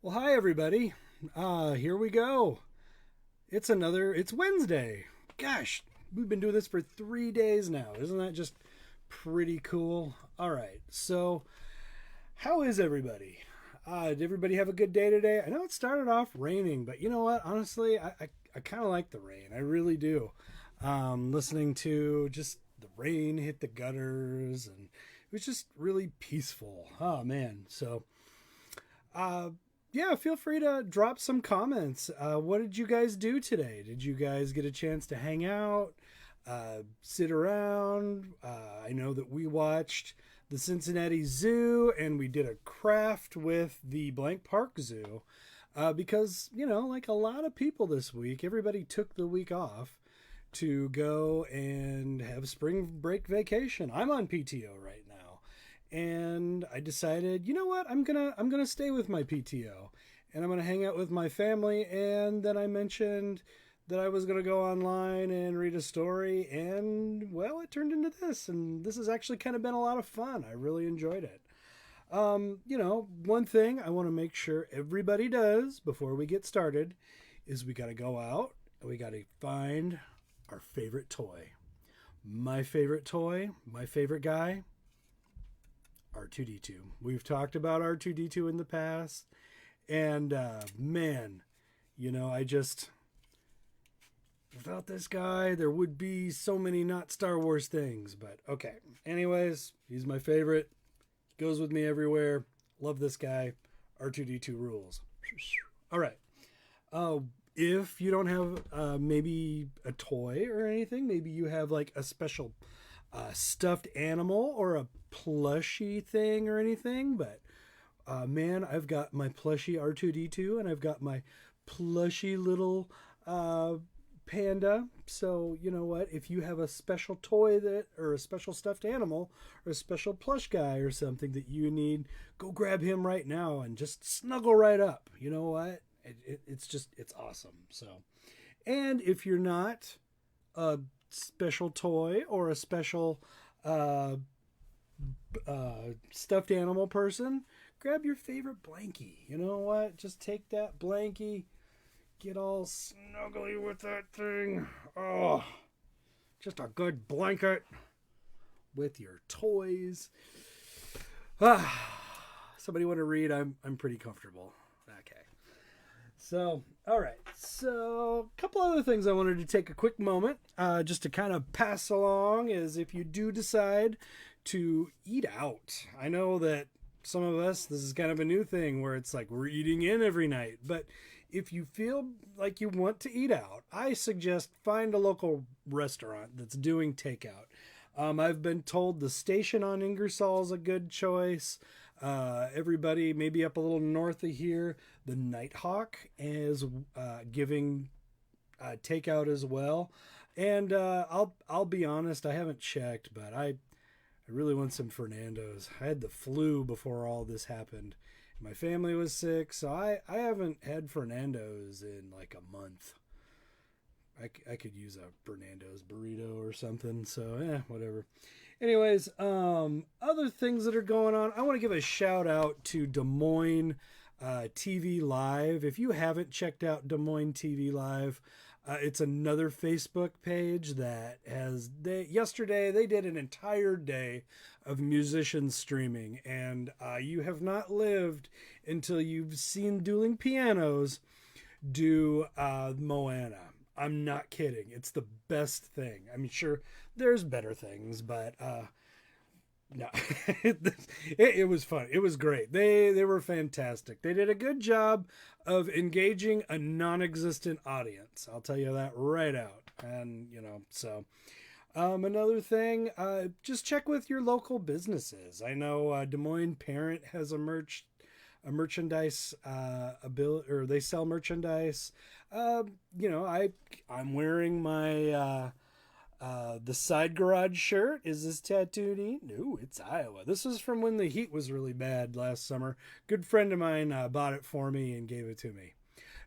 Well, hi everybody. Here we go. It's Wednesday. Gosh, we've been doing this for 3 days now. Isn't that just pretty cool? All right. So, how is everybody? Did everybody have a good day today? I know it started off raining, but you know what? Honestly, I kind of like the rain. I really do. Listening to just the rain hit the gutters, and it was just really peaceful. Oh man. Uh, yeah, feel free to drop some comments. What did you guys do today? Did you guys get a chance to hang out, sit around? I know that we watched the Cincinnati Zoo and we did a craft with the Blank Park Zoo because, like a lot of people this week, everybody took the week off to go and have spring break vacation. I'm on PTO right now. And I decided, you know what? I'm gonna stay with my PTO and I'm gonna hang out with my family. And then I mentioned that I was gonna go online and read a story, and well, it turned into this. And this has actually kind of been a lot of fun. I really enjoyed it. One thing I want to make sure everybody does before we get started is we got to go out and we got to find our favorite toy. My favorite toy, my favorite guy, R2D2. We've talked about R2D2 in the past, and man, I just without this guy, there would be so many not Star Wars things. But okay, anyways, he's my favorite. Goes with me everywhere. Love this guy. R2D2 rules. All right. If you don't have maybe a toy or anything, maybe you have like a special stuffed animal or a plushy thing or anything. But man, I've got my plushy R2D2 and I've got my plushy little panda. So you know what? If you have a special toy that, or a special stuffed animal, or a special plush guy or something that you need, go grab him right now and just snuggle right up. You know what? It's awesome. So, and if you're not a special toy or a special uh, stuffed animal person, grab your favorite blankie. You know what? Just take that blankie, get all snuggly with that thing. Oh, just a good blanket with your toys. Somebody want to read? I'm pretty comfortable. Okay. So, all right. So, a couple other things I wanted to take a quick moment just to kind of pass along is if you do decide to eat out. I know that some of us, this is kind of a new thing where it's like we're eating in every night. But if you feel like you want to eat out, I suggest find a local restaurant that's doing takeout. I've been told the station on Ingersoll is a good choice. Everybody, maybe up a little north of here, the Nighthawk is giving takeout as well. And I'll be honest, I haven't checked, but I really want some Fernando's. I had the flu before all this happened. My family was sick, so I haven't had Fernando's in like a month. I could use a Fernando's burrito or something, so whatever. Anyways, other things that are going on. I want to give a shout out to Des Moines TV Live. If you haven't checked out Des Moines TV Live, it's another Facebook page that yesterday they did an entire day of musicians streaming, and you have not lived until you've seen Dueling Pianos do Moana. I'm not kidding. It's the best thing. I mean, sure, there's better things, but no, it was fun. It was great. They were fantastic. They did a good job of engaging a non-existent audience. I'll tell you that right out. And another thing, just check with your local businesses. I know Des Moines Parent has a merchandise ability, or they sell merchandise. I'm wearing my the side garage shirt. Is this tattooed in? No, it's Iowa. This was from when the heat was really bad last summer. Good friend of mine bought it for me and gave it to me.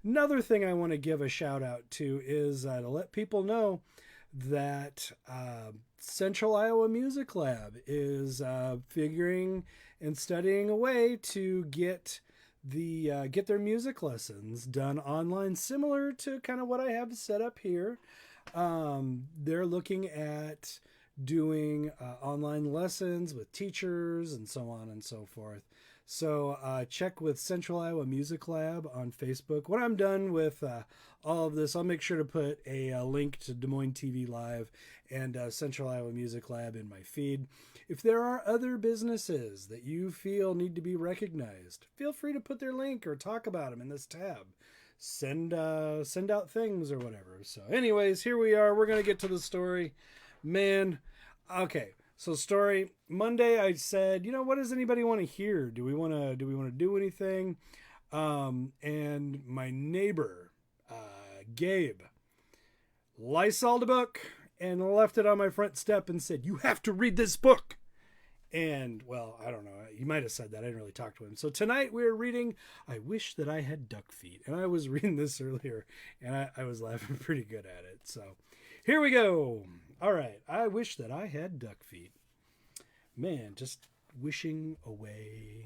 Another thing I want to give a shout out to is to let people know that Central Iowa Music Lab is figuring and studying a way to get get their music lessons done online, similar to kind of what I have set up here. They're looking at doing online lessons with teachers and so on and so forth. So check with Central Iowa Music Lab on Facebook. When I'm done with all of this, I'll make sure to put a link to Des Moines TV Live and Central Iowa Music Lab in my feed. If there are other businesses that you feel need to be recognized, feel free to put their link or talk about them in this tab. Send out things or whatever. So anyways, here we are. We're going to get to the story. Man, okay. So story, Monday I said, what does anybody want to hear? Do we want to do anything? And my neighbor, Gabe, Lysoled a book and left it on my front step and said, "You have to read this book." And, well, I don't know. He might have said that. I didn't really talk to him. So tonight we're reading I Wish That I Had Duck Feet. And I was reading this earlier, and I was laughing pretty good at it. So here we go. All right. I wish that I had duck feet. Man, just wishing away.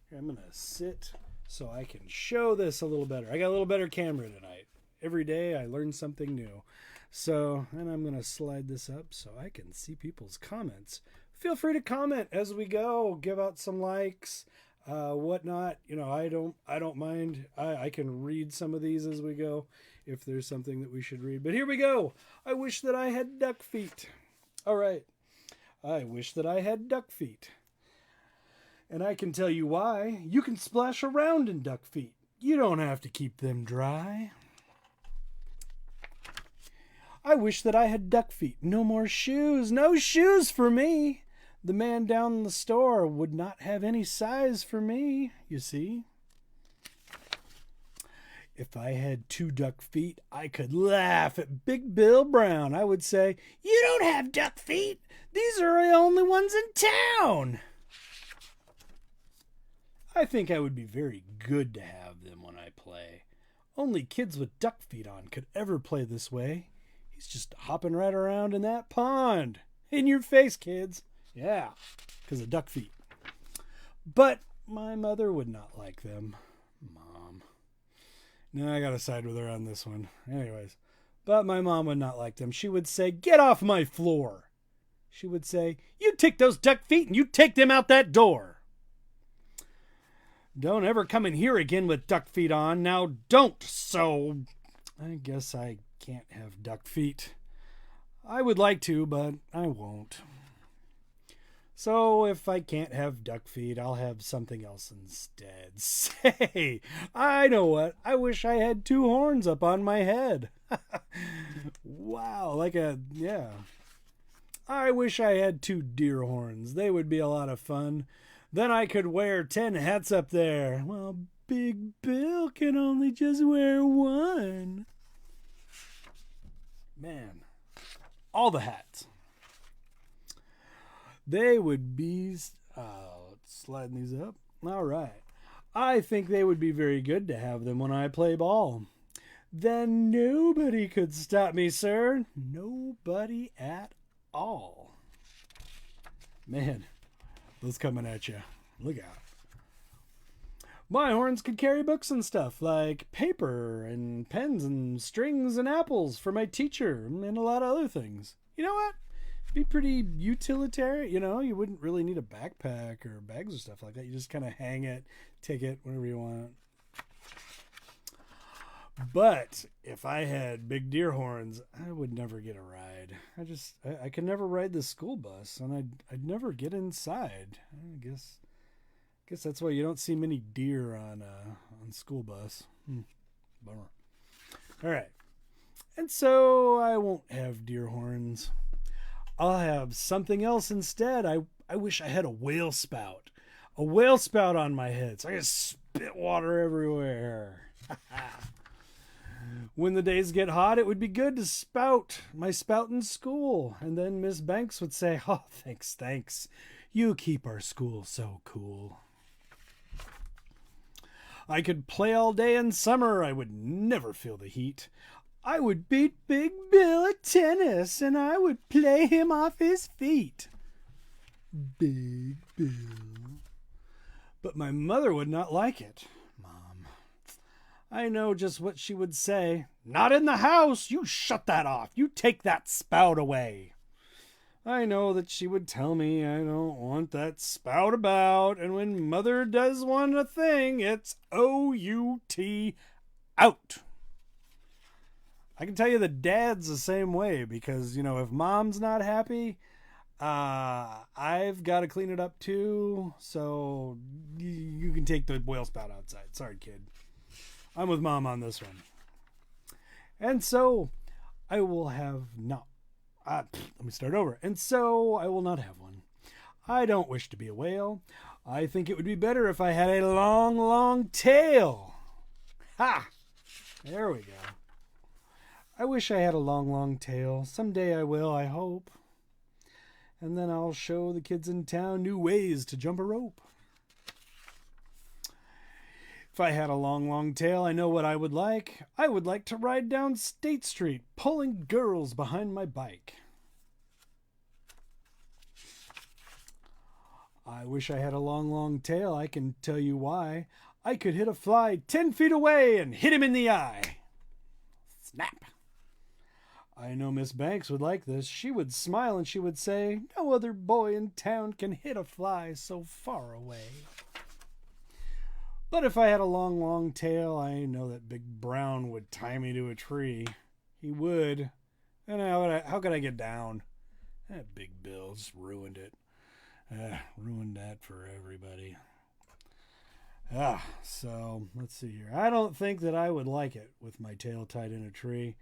Here, I'm going to sit so I can show this a little better. I got a little better camera tonight. Every day I learn something new. So, and I'm going to slide this up so I can see people's comments. Feel free to comment as we go. Give out some likes, whatnot. I don't mind. I can read some of these as we go if there's something that we should read. But here we go. I wish that I had duck feet. All right. I wish that I had duck feet. And I can tell you why. You can splash around in duck feet. You don't have to keep them dry. I wish that I had duck feet. No more shoes. No shoes for me. The man down in the store would not have any size for me, you see. If I had 2 duck feet, I could laugh at Big Bill Brown. I would say, "You don't have duck feet. These are the only ones in town." I think I would be very good to have them when I play. Only kids with duck feet on could ever play this way. He's just hopping right around in that pond. In your face, kids. Yeah, because of duck feet. But my mother would not like them. Mom. No, I got to side with her on this one. Anyways, but my mom would not like them. She would say, "Get off my floor." She would say, "You take those duck feet and you take them out that door. Don't ever come in here again with duck feet on. Now don't." So I guess I can't have duck feet. I would like to, but I won't. So if I can't have duck feet, I'll have something else instead. Say, I know what. I wish I had 2 horns up on my head. Wow, yeah. I wish I had 2 deer horns. They would be a lot of fun. Then I could wear 10 hats up there. Well, Big Bill can only just wear 1. Man, all the hats. They would be, sliding these up. All right. I think they would be very good to have them when I play ball. Then nobody could stop me, sir. Nobody at all. Man, those coming at you. Look out. My horns could carry books and stuff like paper and pens and strings and apples for my teacher and a lot of other things. You know what? Be pretty utilitarian. You wouldn't really need a backpack or bags or stuff like that. You just kind of hang it, take it whenever you want. But if I had big deer horns, I would never get a ride. I could never ride the school bus, and I'd never get inside. I guess that's why you don't see many deer on school bus. Bummer. All right, and so I won't have deer horns. I'll have something else instead. I wish I had a whale spout. A whale spout on my head so I can spit water everywhere. When the days get hot, it would be good to spout my spout in school. And then Miss Banks would say, "Oh, thanks. You keep our school so cool." I could play all day in summer. I would never feel the heat. I would beat Big Bill at tennis, and I would play him off his feet. Big Bill. But my mother would not like it. Mom, I know just what she would say. Not in the house! You shut that off! You take that spout away! I know that she would tell me I don't want that spout about, and when mother does want a thing, it's O-U-T, out. I can tell you that dad's the same way, because, if mom's not happy, I've got to clean it up too, so you can take the whale spout outside. Sorry, kid. I'm with mom on this one. And so I will have not. Let me start over. And so I will not have one. I don't wish to be a whale. I think it would be better if I had a long, long tail. Ha! There we go. I wish I had a long, long tail. Someday I will, I hope. And then I'll show the kids in town new ways to jump a rope. If I had a long, long tail, I know what I would like. I would like to ride down State Street, pulling girls behind my bike. I wish I had a long, long tail. I can tell you why. I could hit a fly 10 feet away and hit him in the eye. Snap. I know Miss Banks would like this. She would smile and she would say, no other boy in town can hit a fly so far away. But if I had a long, long tail, I know that Big Brown would tie me to a tree. He would. And how could I get down? That Big Bill just ruined it. Ruined that for everybody. So let's see here. I don't think that I would like it with my tail tied in a tree.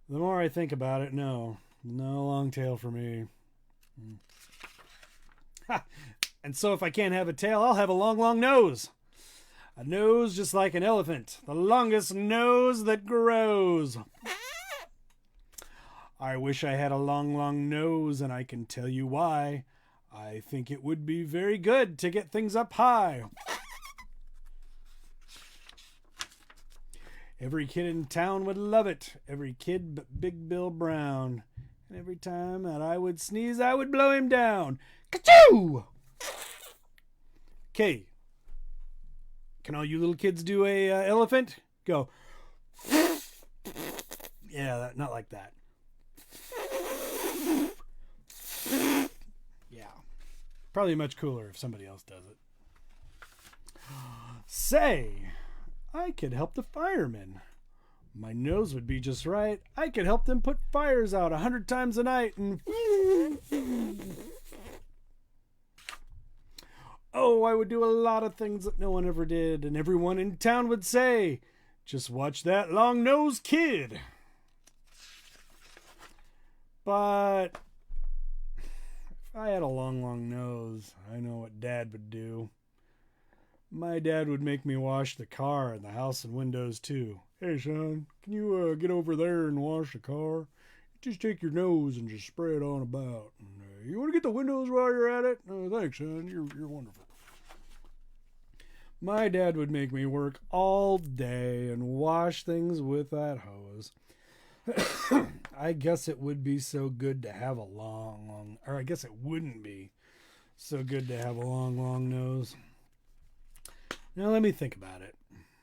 The more I think about it, no long tail for me. And so if I can't have a tail, I'll have a long, long nose. A nose just like an elephant, the longest nose that grows. I wish I had a long, long nose, and I can tell you why. I think it would be very good to get things up high. Every kid in town would love it. Every kid but Big Bill Brown. And every time that I would sneeze, I would blow him down. Ka-choo! Okay. Can all you little kids do a elephant? Go. Yeah, not like that. Yeah. Probably much cooler if somebody else does it. Say, I could help the firemen. My nose would be just right. I could help them put fires out 100 times a night and... Oh, I would do a lot of things that no one ever did, and everyone in town would say, just watch that long-nosed kid. But if I had a long, long nose, I know what Dad would do. My dad would make me wash the car and the house and windows too. Hey, son, can you get over there and wash the car? Just take your nose and just spray it on about. And, you want to get the windows while you're at it? Thanks, son. You're wonderful. My dad would make me work all day and wash things with that hose. I guess it would be so good to have a long, or I guess it wouldn't be so good to have a long, long nose. Now let me think about it.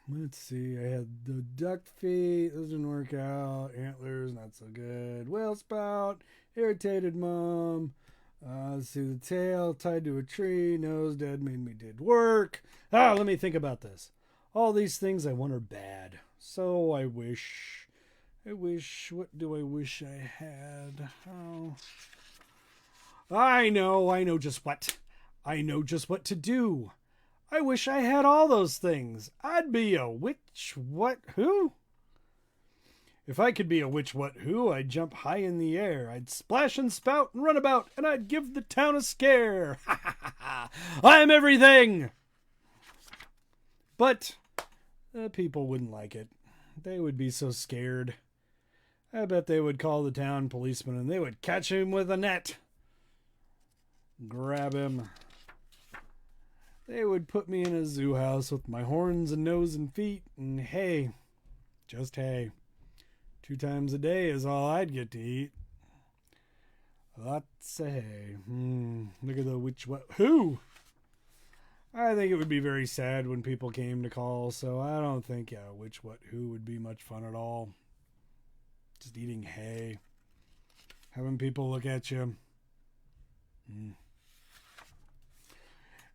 Let's see. I had the duck feet. Those didn't work out. Antlers, not so good. Whale spout. Irritated mom. Let's see. The tail tied to a tree. Nose, Dad made me did work. Let me think about this. All these things I want are bad. So I wish. What do I wish I had? Oh. I know just what. I know just what to do. I wish I had all those things. I'd be a witch, what, who? If I could be a witch, what, who, I'd jump high in the air. I'd splash and spout and run about, and I'd give the town a scare. Ha ha ha ha! I'm everything! But people wouldn't like it. They would be so scared. I bet they would call the town policeman, and they would catch him with a net. Grab him. They would put me in a zoo house with my horns and nose and feet, and hay, just hay. 2 times a day is all I'd get to eat. Lots of hay. Look at the which what who. I think it would be very sad when people came to call, so I don't think which, what, who would be much fun at all. Just eating hay. Having people look at you.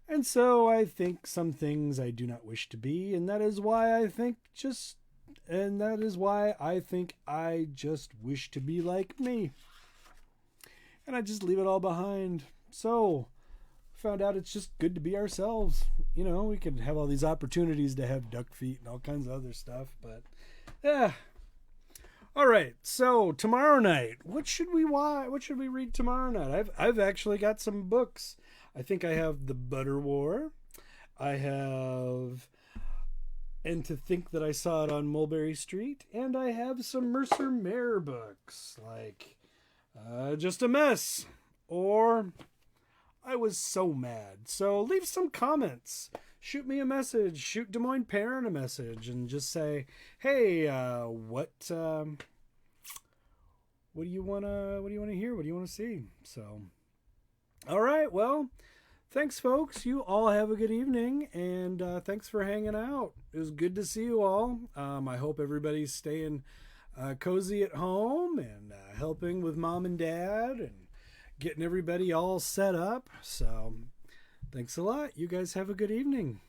And so I think some things I do not wish to be, and that is why I think I just wish to be like me. And I just leave it all behind. So, found out it's just good to be ourselves. You know, we could have all these opportunities to have duck feet and all kinds of other stuff, but yeah. All right, so tomorrow night, what should we watch? What should we read tomorrow night? I've actually got some books. I think I have The Butter War. I have And to Think That I Saw It on Mulberry Street, and I have some Mercer Mayer books like Just a Mess or I Was So Mad. So leave some comments. Shoot me a message. Shoot Des Moines Parent a message and just say, "Hey, what do you wanna hear? What do you wanna see?" So, all right. Well, thanks, folks. You all have a good evening, and thanks for hanging out. It was good to see you all. I hope everybody's staying cozy at home and helping with mom and dad and getting everybody all set up. So, thanks a lot. You guys have a good evening.